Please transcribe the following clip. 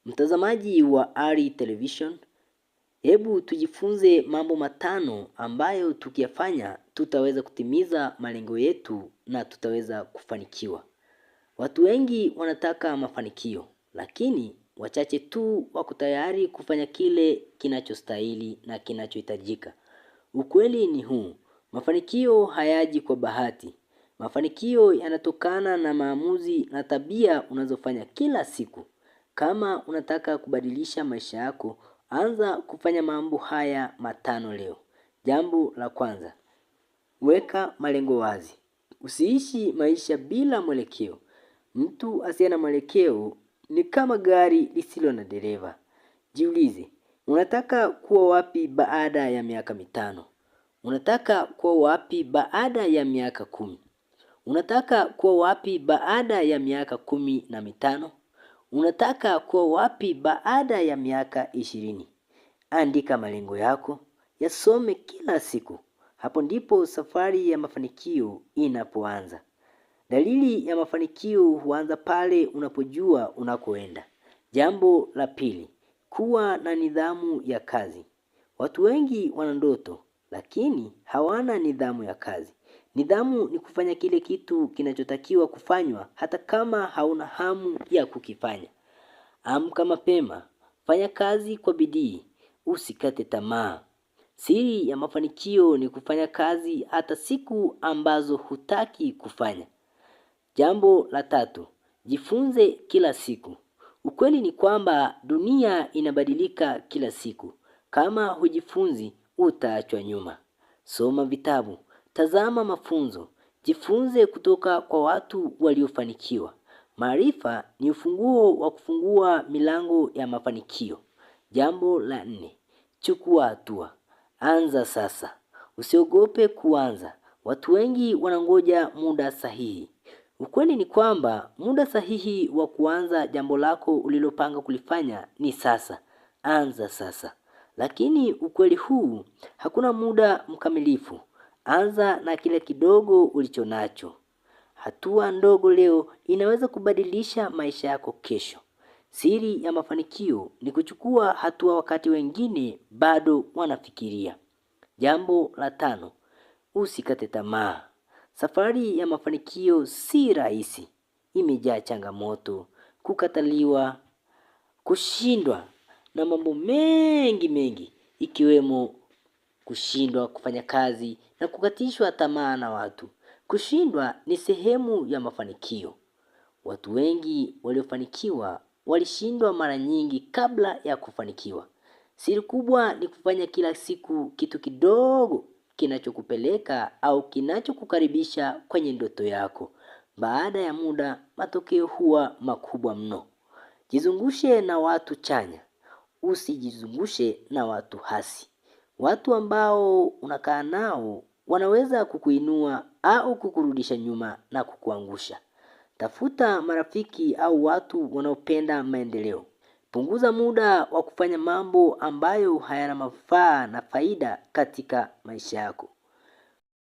Mtazamaji wa Ari Television, hebu tujifunze mambo matano ambayo tukiyafanya tutaweza kutimiza malengo yetu na tutaweza kufanikiwa. Watu wengi wanataka mafanikio, lakini wachache tu wako tayari kufanya kile kinachostahili na kinachohitajika. Ukweli ni huu, mafanikio hayaji kwa bahati. Mafanikio yanatokana na maamuzi na tabia unazofanya kila siku. Kama unataka kubadilisha maisha yako, anza kufanya mambo haya matano leo. Jambo la kwanza, weka malengo wazi. Usiishi maisha bila mwelekeo. Mtu asiye na mwelekeo ni kama gari lisilo na dereva. Jiulize, unataka kuwa wapi baada ya miaka 5? Unataka kuwa wapi baada ya miaka 10? Unataka kuwa wapi baada ya miaka 15? Unataka kuwa wapi baada ya miaka 20? Andika malengo yako, yasome kila siku. Hapo ndipo safari ya mafanikio inapoanza. Dalili ya mafanikio huanza pale unapojua unakoenda. Jambo la pili, kuwa na nidhamu ya kazi. Watu wengi wana ndoto, lakini hawana nidhamu ya kazi. Nidhamu ni kufanya kile kitu kinachotakiwa kufanywa hata kama hauna hamu ya kukifanya. Amka mapema, fanya kazi kwa bidii, usikate tamaa. Siri ya mafanikio ni kufanya kazi hata siku ambazo hutaki kufanya. Jambo la tatu, jifunze kila siku. Ukweli ni kwamba dunia inabadilika kila siku. Kama hujifunzi, utaachwa nyuma. Soma vitabu, tazama mafunzo, jifunze kutoka kwa watu waliofanikiwa. Maarifa ni ufunguo wa kufungua milango ya mafanikio. Jambo la 4, chukua hatua. Anza sasa. Usiogope kuanza. Watu wengi wanangoja muda sahihi. Ukweli ni kwamba muda sahihi wa kuanza jambo lako ulilopanga kulifanya ni sasa. Anza sasa. Lakini ukweli huu, hakuna muda mkamilifu. Anza na kile kidogo ulichonacho. Hatua ndogo leo inaweza kubadilisha maisha yako kesho. Siri ya mafanikio ni kuchukua hatua wakati wengine bado wanafikiria. Jambo la 5, usikate tamaa. Safari ya mafanikio si rahisi. Imejaa changamoto, kukataliwa, kushindwa na mambo mengi ikiwemo kushindwa kufanya kazi na kukatishwa tamaa na watu. Kushindwa ni sehemu ya mafanikio. Watu wengi waliofanikiwa walishindwa mara nyingi kabla ya kufanikiwa. Siri kubwa ni kufanya kila siku kitu kidogo kinachokupeleka au kinachokukaribisha kwenye ndoto yako. Baada ya muda, matokeo huwa makubwa mno. Jizungushe na watu chanya. Usijizungushe na watu hasi. Watu ambao unakaa nao wanaweza kukuinua au kukurudisha nyuma na kukuangusha. Tafuta marafiki au watu wanaopenda maendeleo. Punguza muda wa kufanya mambo ambayo hayana manufaa na faida katika maisha yako.